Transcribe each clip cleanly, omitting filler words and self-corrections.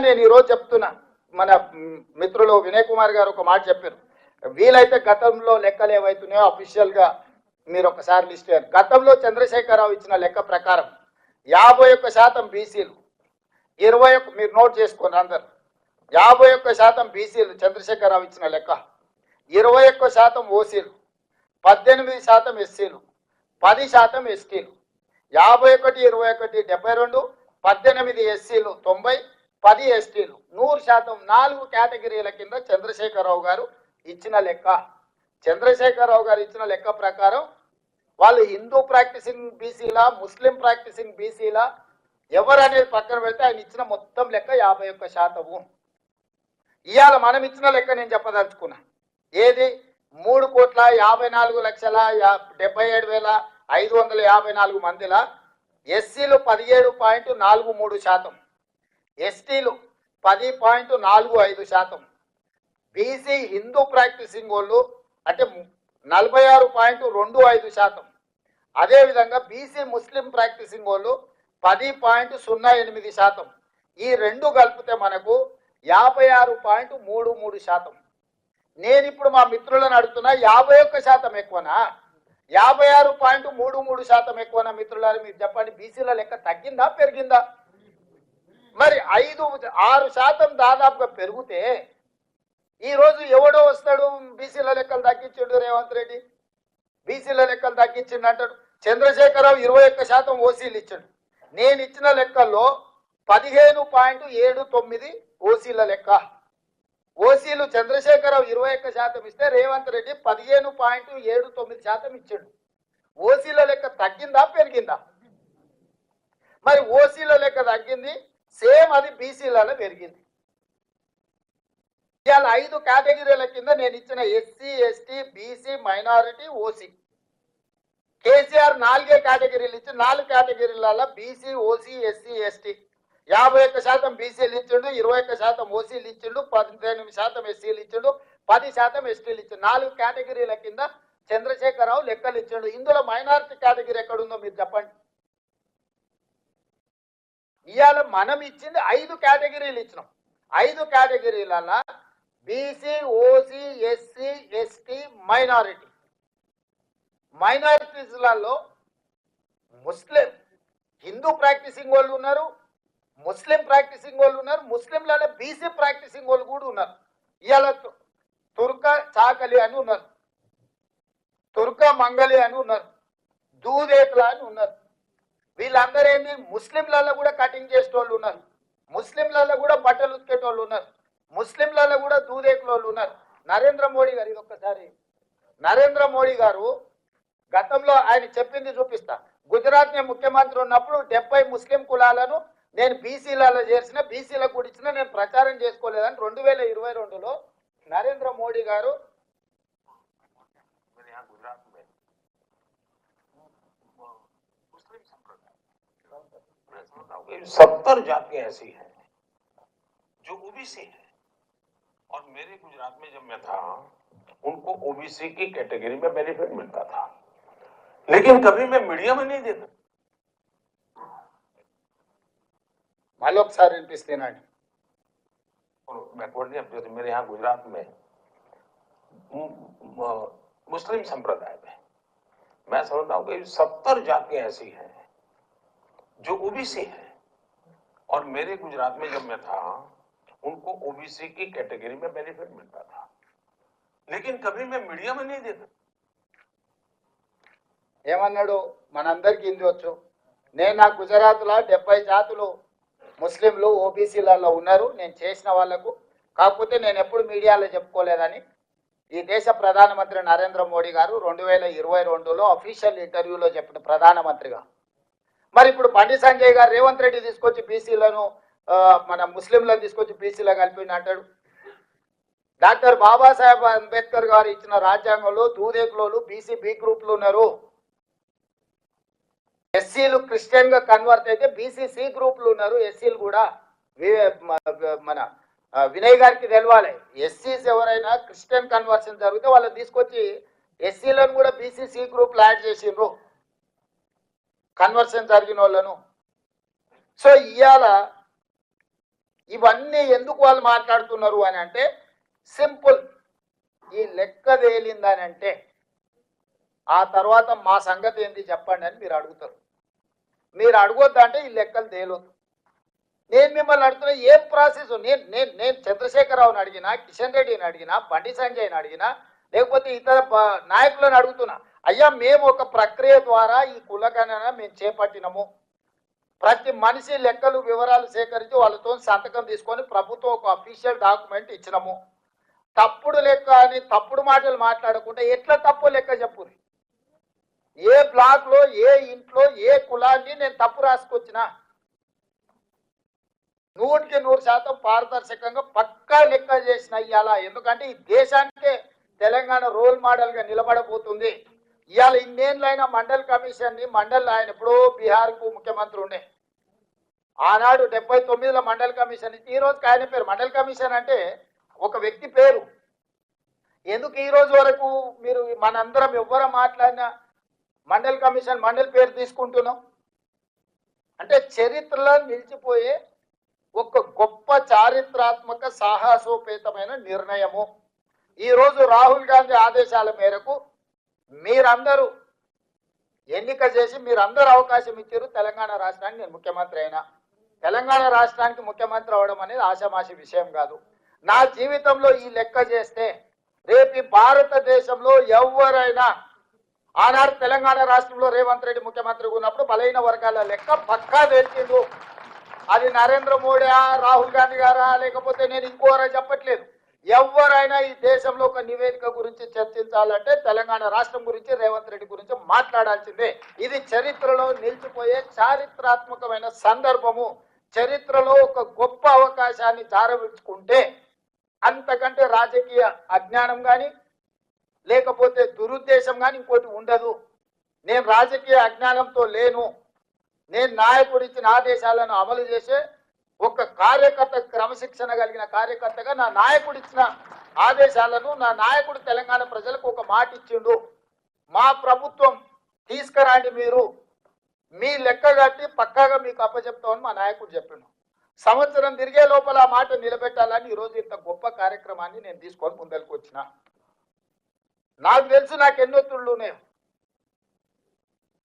నేను ఈరోజు చెప్తున్నా, మన మిత్రులు వినయ్ కుమార్ గారు ఒక మాట చెప్పారు, వీలైతే గతంలో లెక్కలు ఏవైతున్నాయో అఫీషియల్గా మీరు ఒకసారి లిస్ట్ చేయాలి. గతంలో చంద్రశేఖరరావు ఇచ్చిన లెక్క ప్రకారం 51% బీసీలు, 21 మీరు నోట్ చేసుకోండి అందరు, 51% బీసీలు చంద్రశేఖరరావు ఇచ్చిన లెక్క, 21% ఓసీలు, 18% ఎస్సీలు, 10% ఎస్టీలు, 51, 21, 72, 18 ఎస్సీలు, 90, 10 ఎస్టీలు, 100%. 4 కేటగిరీల కింద చంద్రశేఖరరావు గారు ఇచ్చిన లెక్క. చంద్రశేఖరరావు గారు ఇచ్చిన లెక్క ప్రకారం వాళ్ళు హిందూ ప్రాక్టీసింగ్ బీసీలా, ముస్లిం ప్రాక్టీసింగ్ బీసీలా, ఎవరు అనేది పక్కన పెడితే ఆయన ఇచ్చిన మొత్తం లెక్క 51%. ఇవాళ మనం ఇచ్చిన లెక్క నేను చెప్పదలుచుకున్నా, ఏది 3,54,77,554 మందిలా ఎస్సీలు 17.43%, ఎస్టీలు 10.45%, బీసీ హిందూ ప్రాక్టీసింగ్ వాళ్ళు అంటే 46.25%, అదేవిధంగా బీసీ ముస్లిం ప్రాక్టీసింగ్ వాళ్ళు 10.08%. ఈ రెండు కలిపితే మనకు 56.33%. నేను ఇప్పుడు మా మిత్రులను అడుగుతున్నా, 51% ఎక్కువనా 56.33% ఎక్కువనా? మిత్రులారు మీరు చెప్పండి, బీసీల లెక్క తగ్గిందా పెరిగిందా? మరి 5-6% దాదాపుగా పెరిగితే ఈరోజు ఎవడో వస్తాడు బీసీల లెక్కలు తగ్గించిండు రేవంత్ రెడ్డి, బీసీల లెక్కలు తగ్గించిండు అంటాడు. చంద్రశేఖరరావు 21% ఓసీలు ఇచ్చాడు. నేను ఇచ్చిన లెక్కల్లో 15.79 ఓసీల లెక్క. ఓసీలు చంద్రశేఖరరావు 21% ఇస్తే రేవంత్ రెడ్డి 15.79% ఇచ్చాడు. ఓసీల లెక్క తగ్గిందా పెరిగిందా? మరి ఓసీల లెక్క తగ్గింది, సేమ్ అది బీసీలలో పెరిగింది. ఇవాళ 5 కేటగిరీల కింద నేను ఇచ్చిన SC, ST, BC, minority, OC. KCR 4 కేటగిరీలు ఇచ్చి 4 కేటగిరీలలో బీసీ, ఓసీ, ఎస్సీ, ఎస్టీ 51% బీసీలు ఇచ్చిండు, 21% ఓసీలు ఇచ్చిండు, 18% ఎస్సీలు ఇచ్చిండు, 10% ఎస్టీలు ఇచ్చిండు. 4 కేటగిరీల కింద చంద్రశేఖరరావు లెక్కలు ఇచ్చిండు. ఇందులో మైనారిటీ కేటగిరీ ఎక్కడుందో మీరు చెప్పండి. ఇవాళ మనం ఇచ్చింది 5 కేటగిరీలు ఇచ్చినాం. 5 కేటగిరీలలో BC, OC, SC, ST, minority. మైనారిటీస్లలో ముస్లిం హిందూ ప్రాక్టీసింగ్ వాళ్ళు ఉన్నారు, ముస్లిం ప్రాక్టీసింగ్ వాళ్ళు ఉన్నారు, ముస్లింలలో బీసీ ప్రాక్టీసింగ్ వాళ్ళు కూడా ఉన్నారు. ఇవాళ తుర్క చాకలి అని ఉన్నారు, తుర్క మంగలి అని ఉన్నారు, దూదేకుల అని ఉన్నారు. వీళ్ళందరూ ఏంటి, ముస్లింలలో కూడా కటింగ్ చేసేటోళ్ళు ఉన్నారు, ముస్లింలలో కూడా బట్టలు ఉతికేటోళ్ళు ఉన్నారు, ముస్లింలలో కూడా దూదేకుల వాళ్ళు ఉన్నారు. నరేంద్ర మోడీ గారు, ఇది ఒక్కసారి నరేంద్ర మోడీ గారు గతంలో ఆయన చెప్పింది చూపిస్తా. గుజరాత్ నేను ముఖ్యమంత్రి ఉన్నప్పుడు 70 ముస్లిం కులాలను నేను బీసీలలో చేర్చిన, బీసీలకు కూడా ఇచ్చిన, నేను ప్రచారం చేసుకోలేదని 2022లో నరేంద్ర మోడీ గారు 70 जातियां ऐसी हैं जो ओबीसी है, और मेरे गुजरात में जब मैं था उनको ओबीसी की कैटेगरी में बेनिफिट मिलता था, लेकिन कभी मैं मीडिया में नहीं देता। मालोक सार विनिपिस्तुन्नाडु बैकवर्ड नहीं, जैसे मेरे यहाँ गुजरात में मुस्लिम संप्रदाय में मैं समझता हूँ कि 70 जातियां ऐसी हैं जो ओबीसी है, और मेरे गुजरात में जब मैं था उनको ओबीसी की कैटेगरी में बेनिफिट मिलता था, लेकिन कभी मैं मीडिया में नहीं देता। ఏమన్నాడు మనందరికీ ఇంది వచ్చు. నేను నా గుజరాత్లో 70 జాతులు ముస్లింలు ఓబీసీలలో ఉన్నారు నేను చేసిన వాళ్లకు, కాకపోతే నేను ఎప్పుడు మీడియాలో చెప్పుకోలేదని ఈ దేశ ప్రధానమంత్రి నరేంద్ర మోడీ గారు 2022లో అఫీషియల్ ఇంటర్వ్యూలో చెప్పిన ప్రధానమంత్రిగా. మరి ఇప్పుడు బండి సంజయ్ గారు రేవంత్ రెడ్డి తీసుకొచ్చి బీసీలను మన ముస్లింలను తీసుకొచ్చి బీసీలో కలిపి అంటాడు. డాక్టర్ బాబాసాహెబ్ అంబేద్కర్ గారు ఇచ్చిన రాజ్యాంగంలో దూదేకులోలు బీసీ బి గ్రూప్లు ఉన్నారు. ఎస్సీలు క్రిస్టియన్ గా కన్వర్ట్ అయితే బీసీ సి గ్రూప్లు ఉన్నారు, ఎస్సీలు కూడా. మన వినయ్ గారికి తెలవాలి, ఎస్సీస్ ఎవరైనా క్రిస్టియన్ కన్వర్షన్ జరిగితే వాళ్ళని తీసుకొచ్చి ఎస్సీలను కూడా బీసీ సి గ్రూప్లు యాడ్ చేసిండ్రు కన్వర్షన్ జరిగిన వాళ్ళను. సో ఇవాళ ఇవన్నీ ఎందుకు వాళ్ళు మాట్లాడుతున్నారు అని అంటే సింపుల్, ఈ లెక్క తేలిందని అంటే ఆ తర్వాత మా సంగతి ఏంటి చెప్పండి అని మీరు అడుగుతారు. మీరు అడగొద్దంటే ఈ లెక్కలు తేలొద్దు. నేను మిమ్మల్ని అడుగుతున్నా ఏం ప్రాసెస్. నేను చంద్రశేఖరరావుని అడిగినా, కిషన్ రెడ్డిని అడిగినా, బండి సంజయ్ని అడిగినా, లేకపోతే ఇతర నాయకులను అడుగుతున్నా, అయ్యా మేము ఒక ప్రక్రియ ద్వారా ఈ కులగణన మేము చేపట్టినము, ప్రతి మనిషి లెక్కలు వివరాలు సేకరించి వాళ్ళతో సంతకం తీసుకొని ప్రభుత్వం ఒక అఫీషియల్ డాక్యుమెంట్ ఇచ్చినము. తప్పుడు లెక్క అని తప్పుడు మాటలు మాట్లాడకుండా ఎట్లా తప్పు లెక్క చెప్పుర్రి. ఏ బ్లాక్ లో ఏ ఇంట్లో ఏ కులాన్ని నేను తప్పు రాసుకొచ్చినా 100% పారదర్శకంగా పక్కా లెక్క చేసిన ఇవాళ. ఎందుకంటే ఈ దేశానికే తెలంగాణ రోల్ మోడల్ గా నిలబడబోతుంది. ఇవాళ ఇన్నేళ్ళైనా మండల్ కమిషన్ ని ఆయన ఎప్పుడో బీహార్ కు ముఖ్యమంత్రి ఉండే ఆనాడు 79లో మండల్ కమిషన్ ఈ రోజుకి ఆయన పేరు. మండల్ కమిషన్ అంటే ఒక వ్యక్తి పేరు. ఎందుకు ఈ రోజు వరకు మీరు మనందరం ఎవ్వరూ మాట్లాడినా మండల్ కమిషన్ మండల్ పేరు తీసుకుంటున్నాం అంటే చరిత్రలో నిలిచిపోయే ఒక గొప్ప చారిత్రాత్మక సాహసోపేతమైన నిర్ణయము. ఈరోజు రాహుల్ గాంధీ ఆదేశాల మేరకు మీరందరూ ఎన్నిక చేసి మీరందరూ అవకాశం ఇచ్చారు. తెలంగాణ రాష్ట్రానికి నేను ముఖ్యమంత్రి అయినా. తెలంగాణ రాష్ట్రానికి ముఖ్యమంత్రి అవడం అనేది ఆషామాషి విషయం కాదు. నా జీవితంలో ఈ లెక్క చేస్తే రేపు భారతదేశంలో ఎవరైనా ఆనాడు తెలంగాణ రాష్ట్రంలో రేవంత్ రెడ్డి ముఖ్యమంత్రిగా ఉన్నప్పుడు బలైన వర్గాల లెక్క పక్కా తెలిసిండు. అది నరేంద్ర మోడీ రాహుల్ గాంధీ గారా లేకపోతే నేను ఇంకోరా చెప్పట్లేదు. ఎవరైనా ఈ దేశంలో ఒక నివేదిక గురించి చర్చించాలంటే తెలంగాణ రాష్ట్రం గురించి రేవంత్ రెడ్డి గురించి మాట్లాడాల్సిందే. ఇది చరిత్రలో నిలిచిపోయే చారిత్రాత్మకమైన సందర్భము. చరిత్రలో ఒక గొప్ప అవకాశాన్ని జారవించుకుంటే అంతకంటే రాజకీయ అజ్ఞానం కానీ లేకపోతే దురుద్దేశం కానీ ఇంకోటి ఉండదు. నేను రాజకీయ అజ్ఞానంతో లేను. నేను నాయకుడు ఇచ్చిన ఆదేశాలను అమలు చేసే ఒక కార్యకర్త, క్రమశిక్షణ కలిగిన కార్యకర్తగా నా నాయకుడు ఇచ్చిన ఆదేశాలను నా నాయకుడు తెలంగాణ ప్రజలకు ఒక మాట ఇచ్చిండు. మా ప్రభుత్వం తీసుకురండి, మీరు మీ లెక్క కట్టి పక్కాగా మీకు అప్పచెప్తామని మా నాయకుడు చెప్పిండు. సంవత్సరం తిరిగే లోపల ఆ మాట నిలబెట్టాలని ఈరోజు ఇంత గొప్ప కార్యక్రమాన్ని నేను తీసుకొని ముందరికి వచ్చిన. నాకు తెలుసు నాకు ఎన్నొత్తుళ్ళు ఉన్నాయి.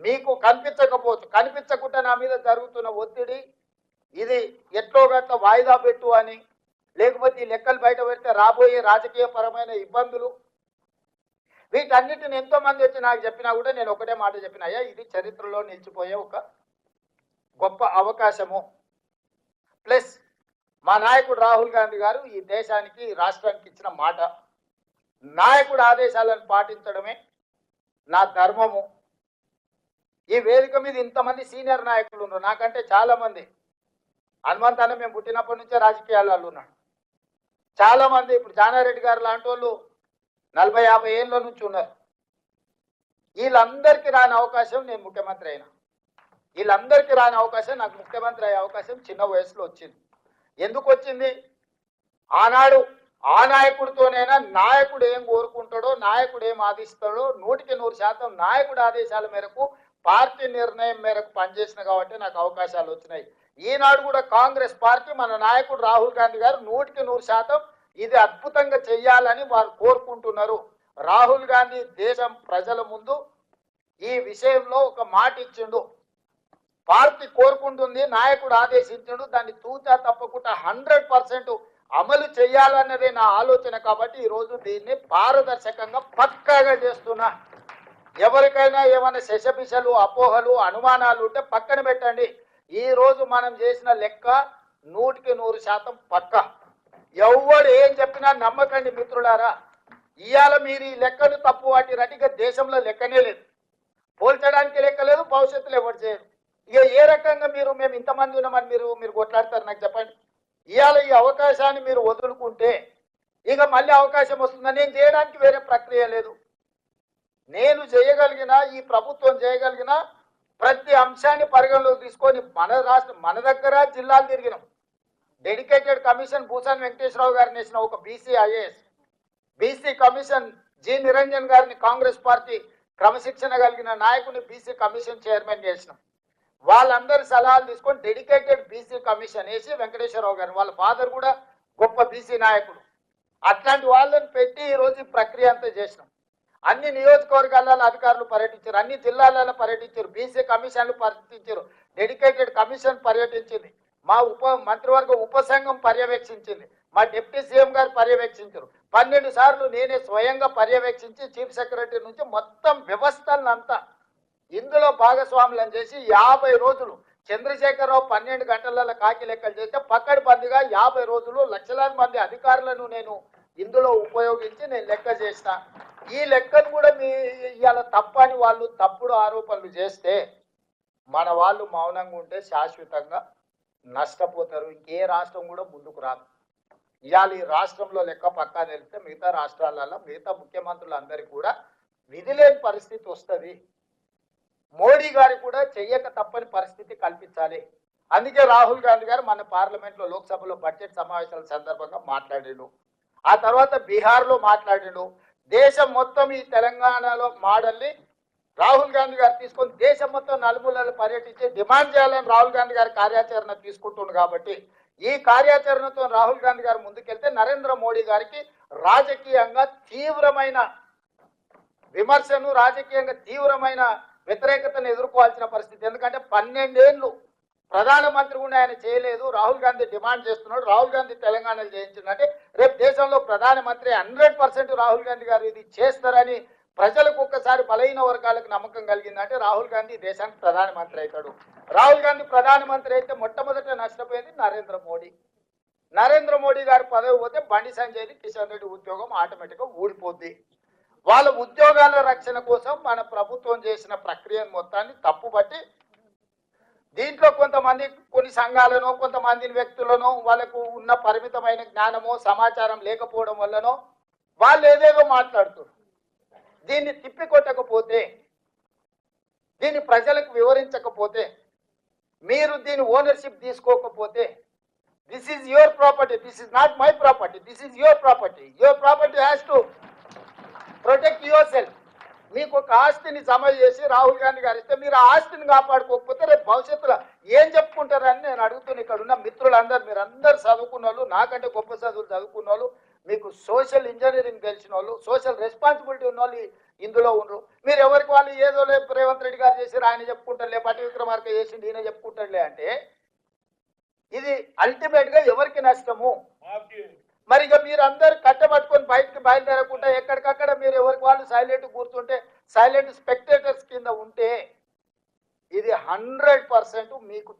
మీకు కనిపించకపోవచ్చు, కనిపించకుండా నా మీద జరుగుతున్న ఒత్తిడి ఇది ఎట్లో గట్ల వాయిదా పెట్టు అని, లేకపోతే ఈ లెక్కలు బయట పెడితే రాబోయే రాజకీయ పరమైన ఇబ్బందులు, వీటన్నిటిని ఎంతో మంది వచ్చి నాకు చెప్పినా కూడా నేను ఒకటే మాట చెప్పినాయా, ఇది చరిత్రలో నిలిచిపోయే ఒక గొప్ప అవకాశము. ప్లస్ మా నాయకుడు రాహుల్ గాంధీ గారు ఈ దేశానికి రాష్ట్రానికి ఇచ్చిన మాట, నాయకుడు ఆదేశాలను పాటించడమే నా ధర్మము. ఈ వేదిక మీద ఇంతమంది సీనియర్ నాయకులు ఉన్నారు, నాకంటే చాలా మంది. హనుమంత్ అన్న మేము పుట్టినప్పటి నుంచే రాజకీయాలలో ఉన్నాడు. చాలా మంది ఇప్పుడు జానారెడ్డి గారు లాంటి వాళ్ళు 40-50 ఏళ్ళ నుంచి ఉన్నారు. వీళ్ళందరికీ రాని అవకాశం నేను ముఖ్యమంత్రి అయినా. వీళ్ళందరికీ రాని అవకాశం నాకు ముఖ్యమంత్రి అయ్యే అవకాశం చిన్న వయసులో వచ్చింది. ఎందుకు వచ్చింది? ఆనాడు ఆ నాయకుడితోనైనా నాయకుడు ఏం కోరుకుంటాడో, నాయకుడు ఏం ఆదిస్తాడో 100% నాయకుడి ఆదేశాల మేరకు, పార్టీ నిర్ణయం మేరకు పనిచేసిన కాబట్టి నాకు అవకాశాలు వచ్చినాయి. ఈనాడు కూడా కాంగ్రెస్ పార్టీ మన నాయకుడు రాహుల్ గాంధీ గారు 100% ఇది అద్భుతంగా చెయ్యాలని వారు కోరుకుంటున్నారు. రాహుల్ గాంధీ దేశం ప్రజల ముందు ఈ విషయంలో ఒక మాట ఇచ్చిండు. పార్టీ కోరుకుంటుంది, నాయకుడు ఆదేశించిండు, దాన్ని తూచా తప్పకుండా 100% అమలు చేయాలన్నదే నా ఆలోచన. కాబట్టి ఈరోజు దీన్ని పారదర్శకంగా పక్కాగా చేస్తున్నా. ఎవరికైనా ఏమైనా శశపిశలు, అపోహలు, అనుమానాలు ఉంటే పక్కన పెట్టండి. ఈ రోజు మనం చేసిన లెక్క 100% పక్క. ఎవడు ఏం చెప్పినా నమ్మకండి మిత్రులారా. ఇవాళ మీరు ఈ లెక్కను తప్పు వాటిరంటే ఇక దేశంలో లెక్కనే లేదు, పోల్చడానికి లెక్క లేదు, భవిష్యత్తులో ఎవరు చేయరు. ఇక ఏ రకంగా మేము ఇంతమంది ఉన్నామని మీరు కొట్లాడతారు నాకు చెప్పండి. ఇవాళ ఈ అవకాశాన్ని మీరు వదులుకుంటే ఇక మళ్ళీ అవకాశం వస్తుందని నేను చేయడానికి వేరే ప్రక్రియ లేదు. నేను చేయగలిగిన, ఈ ప్రభుత్వం చేయగలిగిన ప్రతి అంశాన్ని పరిగణలోకి తీసుకొని మన దగ్గర జిల్లాలు తిరిగినాం. డెడికేటెడ్ కమిషన్ భూషణ్ వెంకటేశ్వరరావు గారిని వేసిన ఒక BC IAS, BC commission G Niranjan గారిని కాంగ్రెస్ పార్టీ క్రమశిక్షణ కలిగిన నాయకుని బీసీ కమిషన్ చైర్మన్ చేసినాం. వాళ్ళందరి సలహాలు తీసుకొని డెడికేటెడ్ బీసీ కమిషన్ వేసి వెంకటేశ్వరరావు గారు వాళ్ళ ఫాదర్ కూడా గొప్ప బీసీ నాయకుడు, అట్లాంటి వాళ్ళని పెట్టి ఈరోజు ఈ ప్రక్రియ అంతా చేసినాం. అన్ని నియోజకవర్గాలలో అధికారులు పర్యటించారు, అన్ని జిల్లాలలో పర్యటించారు, బీసీ కమిషన్లు పర్యటించారు, డెడికేటెడ్ కమిషన్ పర్యటించింది, మా మంత్రివర్గ ఉపసంఘం పర్యవేక్షించింది, మా డిప్యూటీ సీఎం గారు పర్యవేక్షించారు. 12 సార్లు నేనే స్వయంగా పర్యవేక్షించి చీఫ్ సెక్రటరీ నుంచి మొత్తం వ్యవస్థలంతా ఇందులో భాగస్వాములను చేసి 50 రోజులు చంద్రశేఖరరావు 12 గంటలలో కాకి లెక్కలు చేస్తే పక్కడబందిగా 50 రోజులు లక్షలాది మంది అధికారులను నేను ఇందులో ఉపయోగించి నేను లెక్క చేసిన. ఈ లెక్కను కూడా మీ ఇవాళ తప్పని వాళ్ళు తప్పుడు ఆరోపణలు చేస్తే మన వాళ్ళు మౌనంగా ఉంటే శాశ్వతంగా నష్టపోతారు. ఇంకే రాష్ట్రం కూడా ముందుకు రాదు. ఇవాళ ఈ రాష్ట్రంలో లెక్క పక్కా తెలిస్తే మిగతా రాష్ట్రాలలో మిగతా ముఖ్యమంత్రులందరికీ కూడా విధి లేని పరిస్థితి వస్తుంది. మోడీ గారు కూడా చెయ్యక తప్పని పరిస్థితి కల్పించాలి. అందుకే రాహుల్ గాంధీ గారు మన పార్లమెంట్లో లోక్సభలో బడ్జెట్ సమావేశాల సందర్భంగా మాట్లాడిండు, ఆ తర్వాత బీహార్లో మాట్లాడిండు. దేశం మొత్తం ఈ తెలంగాణలో మోడల్ని రాహుల్ గాంధీ గారు తీసుకొని దేశం మొత్తం నలుమూలలు పర్యటించి డిమాండ్ చేయాలని రాహుల్ గాంధీ గారి కార్యాచరణ తీసుకుంటుంది. కాబట్టి ఈ కార్యాచరణతో రాహుల్ గాంధీ గారు ముందుకెళ్తే నరేంద్ర మోడీ గారికి రాజకీయంగా తీవ్రమైన విమర్శను, రాజకీయంగా తీవ్రమైన వ్యతిరేకతను ఎదుర్కోవాల్సిన పరిస్థితి. ఎందుకంటే 12 ఏళ్ళు ప్రధానమంత్రి కూడా ఆయన చేయలేదు. రాహుల్ గాంధీ డిమాండ్ చేస్తున్నాడు, రాహుల్ గాంధీ తెలంగాణలో చేయించిందంటే రేపు దేశంలో ప్రధానమంత్రి 100% రాహుల్ గాంధీ గారు ఇది చేస్తారని ప్రజలకు ఒక్కసారి బలహీన వర్గాలకు నమ్మకం కలిగిందంటే రాహుల్ గాంధీ దేశానికి ప్రధానమంత్రి అవుతాడు. రాహుల్ గాంధీ ప్రధానమంత్రి అయితే మొట్టమొదట నష్టపోయేది నరేంద్ర మోడీ. నరేంద్ర మోడీ గారి పదవి పోతే బండి సంజయ్ది, కిషన్ రెడ్డి ఉద్యోగం ఆటోమేటిక్గా ఊడిపోద్ది. వాళ్ళ ఉద్యోగాల రక్షణ కోసం మన ప్రభుత్వం చేసిన ప్రక్రియను మొత్తాన్ని తప్పుబట్టి దీంట్లో కొంతమంది కొన్ని సంఘాలను, కొంతమంది వ్యక్తులను వాళ్ళకు ఉన్న పరిమితమైన జ్ఞానమో సమాచారం లేకపోవడం వల్లనో వాళ్ళు ఏదేదో మాట్లాడుతున్నారు. దీన్ని తిప్పికొట్టకపోతే, దీన్ని ప్రజలకు వివరించకపోతే, మీరు దీని ఓనర్షిప్ తీసుకోకపోతే, this is your property, this is not my property, this is your property, your property has to protect your self. మీకు ఒక ఆస్తిని జమ చేసి రాహుల్ గాంధీ గారు ఇస్తే మీరు ఆ ఆస్తిని కాపాడుకోకపోతే రేపు భవిష్యత్తులో ఏం చెప్పుకుంటారని నేను అడుగుతున్నా. ఇక్కడ ఉన్న మిత్రులందరూ, మీరందరూ చదువుకున్న వాళ్ళు, నాకంటే గొప్ప చదువులు చదువుకున్న వాళ్ళు, మీకు సోషల్ ఇంజనీరింగ్ తెలిసిన వాళ్ళు, సోషల్ రెస్పాన్సిబిలిటీ ఉన్న వాళ్ళు ఇందులో ఉండరు. మీరు ఎవరికి వాళ్ళు ఏదో లే రేవంత్ రెడ్డి గారు చేసి ఆయన చెప్పుకుంటారులే, పట్టి విక్రమార్క చేసిండు ఈయన చెప్పుకుంటారులే అంటే ఇది అల్టిమేట్గా ఎవరికి నష్టము? మరి ఇక మీరు అందరు కట్టబట్టుకొని బయటకు బయలుదేరకుండా ఎక్కడికక్కడ మీరు ఎవరికి వాళ్ళు సైలెంట్ కూర్చుంటే, సైలెంట్ స్పెక్టేటర్స్ కింద ఉంటే ఇది 100% మీకు